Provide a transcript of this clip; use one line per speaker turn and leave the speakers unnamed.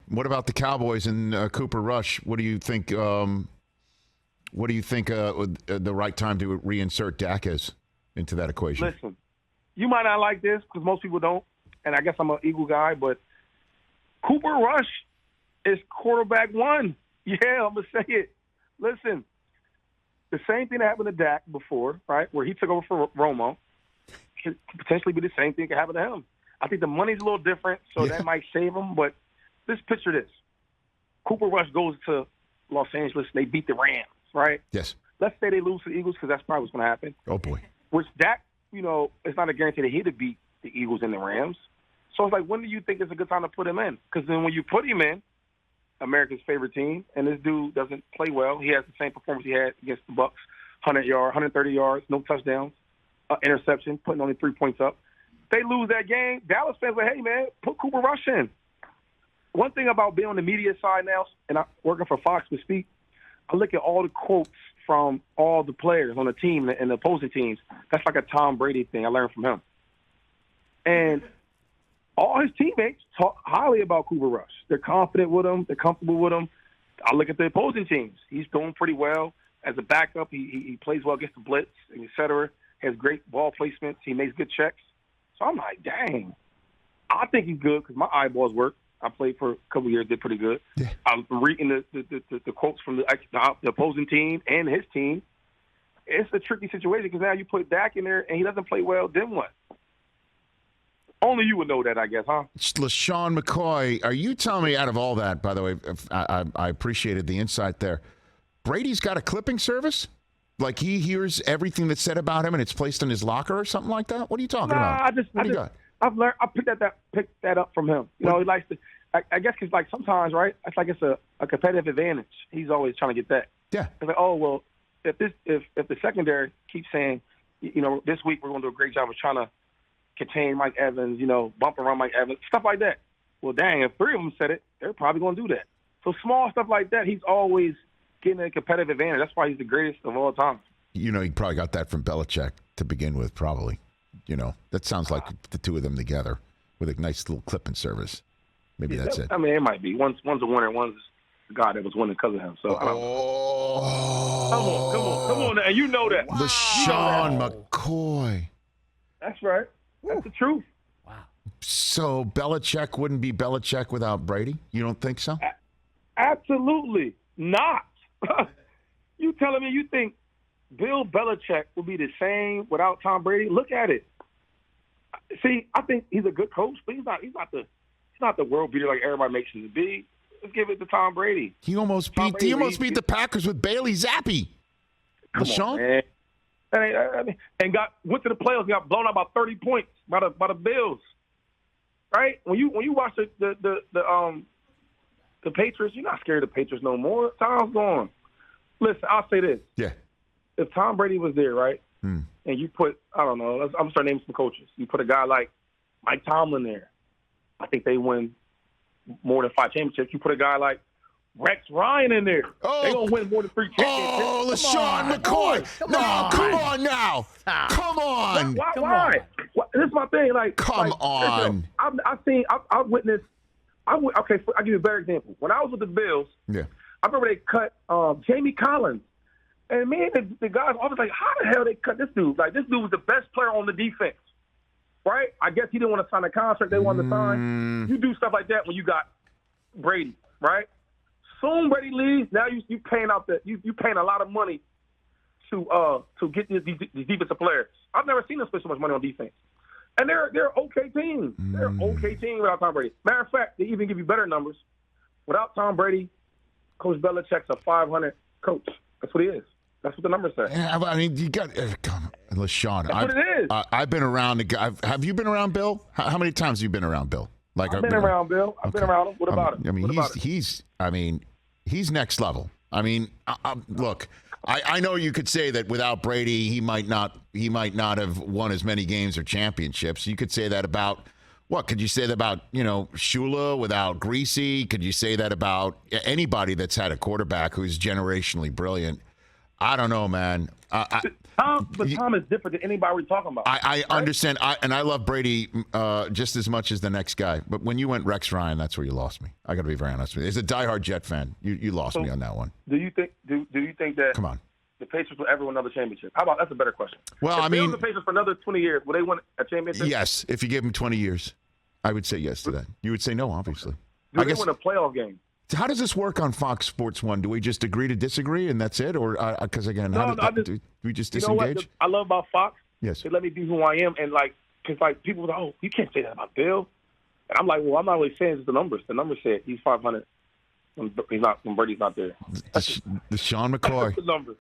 What about the Cowboys and Cooper Rush? What do you think? The right time to reinsert Dak is into that equation?
Listen, you might not like this because most people don't, and I guess I'm an Eagle guy, but Cooper Rush is quarterback one. Yeah, I'm gonna say it. Listen, the same thing that happened to Dak before, right, where he took over for Romo, could potentially be the same thing that happen to him. I think the money's a little different, so that might save him. But let's picture this: Cooper Rush goes to Los Angeles, and they beat the Rams, right?
Yes.
Let's say they lose to the Eagles because that's probably what's going to happen.
Oh boy.
Which Dak, it's not a guarantee that he'd beat the Eagles and the Rams. So it's like, when do you think is a good time to put him in? Because then when you put him in, America's favorite team, and this dude doesn't play well. He has the same performance he had against the Bucs, 130 yards, no touchdowns, interception, putting only 3 points up. They lose that game. Dallas fans are like, hey, man, put Cooper Rush in. One thing about being on the media side now, and I'm working for Fox to speak, I look at all the quotes from all the players on the team and the opposing teams. That's like a Tom Brady thing. I learned from him. And all his teammates talk highly about Cooper Rush. They're confident with him. They're comfortable with him. I look at the opposing teams. He's doing pretty well. As a backup, he plays well against the blitz, et cetera. Has great ball placements. He makes good checks. So I'm like, dang. I think he's good because my eyeballs work. I played for a couple of years, did pretty good. Yeah. I'm reading the quotes from the opposing team and his team. It's a tricky situation because now you put Dak in there and he doesn't play well, then what? Only you would know that, I guess, huh?
LeSean McCoy, are you telling me, out of all that, by the way, I appreciated the insight there, Brady's got a clipping service? Like he hears everything that's said about him and it's placed in his locker or something like that? What are you talking about?
I picked that up from him. He likes to, I guess, because like sometimes, right, it's like it's a competitive advantage. He's always trying to get that.
Yeah.
It's like, oh, well, if the secondary keeps saying, this week we're going to do a great job of trying to contain Mike Evans, bump around Mike Evans, stuff like that. Well, dang, if three of them said it, they're probably going to do that. So small stuff like that, he's always getting a competitive advantage. That's why he's the greatest of all time.
He probably got that from Belichick to begin with, probably. That sounds like the two of them together with a nice little clipping service. Maybe that's it.
I mean, it might be. One's a winner, one's the guy that was winning because of him. So I don't know. Come on, and you know that.
Wow. LeSean McCoy.
That's right. That's the truth.
Wow.
So Belichick wouldn't be Belichick without Brady? You don't think so?
Absolutely not. You telling me you think Bill Belichick will be the same without Tom Brady? Look at it. See, I think he's a good coach, but he's not the world beater like everybody makes him to be. Let's give it to Tom Brady.
He almost beat the Packers with Bailey Zappi. LeSean?
And went to the playoffs, got blown out by 30 points by the Bills. Right? When you watch the Patriots, you're not scared of the Patriots no more. Tom's gone. Listen, I'll say this.
Yeah.
If Tom Brady was there, right, and you put, I don't know, I'm starting to name some coaches. You put a guy like Mike Tomlin there, I think they win more than 5 championships. You put a guy like Rex Ryan in there. They're going to win more than 3 championships.
Oh, LeSean McCoy. Come on now. Come on.
Why? This is my thing.
Come on.
I've witnessed. I'll give you a better example. When I was with the Bills, I remember they cut Jamie Collins. And, man, the guys, I was like, how the hell they cut this dude? Like, this dude was the best player on the defense, right? I guess he didn't want to sign a contract they wanted to sign. You do stuff like that when you got Brady, right? Soon Brady leaves. Now you paying you paying a lot of money to get these defensive players. I've never seen them spend so much money on defense. And they're okay team. They're an okay team without Tom Brady. Matter of fact, they even give you better numbers. Without Tom Brady, Coach Belichick's a 500 coach. That's what he is. That's what the numbers say.
Yeah, I mean, you got LeSean.
That's what it is.
I've been around the guy. Have you been around Bill? How many times have you been around Bill?
I've been around Bill. I've been around him. What about him?
I mean, he's next level. I mean, look, I know you could say that without Brady, he might not have won as many games or championships. You could say that about. What could you say that about, Shula without Greasy? Could you say that about anybody that's had a quarterback who's generationally brilliant? I don't know, man.
Tom is different than anybody we're talking about.
I
right?
understand, and I love Brady just as much as the next guy. But when you went Rex Ryan, that's where you lost me. I got to be very honest with you. As a diehard Jet fan, you lost me on that one.
Do you think that?
Come on.
The Patriots will ever win another championship? How about that's a better question?
Well,
if they win the Patriots for another 20 years, will they win a championship?
Yes. If you gave them 20 years, I would say yes to that. You would say no, obviously.
Do they win a playoff game?
How does this work on Fox Sports 1? Do we just agree to disagree and that's it? Or because, again, do we just disengage?
You know what I love about Fox?
Yes.
They let me be who I am. And, because people are like, oh, you can't say that about Bill. And I'm like, well, I'm not really saying it's the numbers. The numbers said he's 500 when Brady's not there.
The Sean McCoy.
That's the numbers.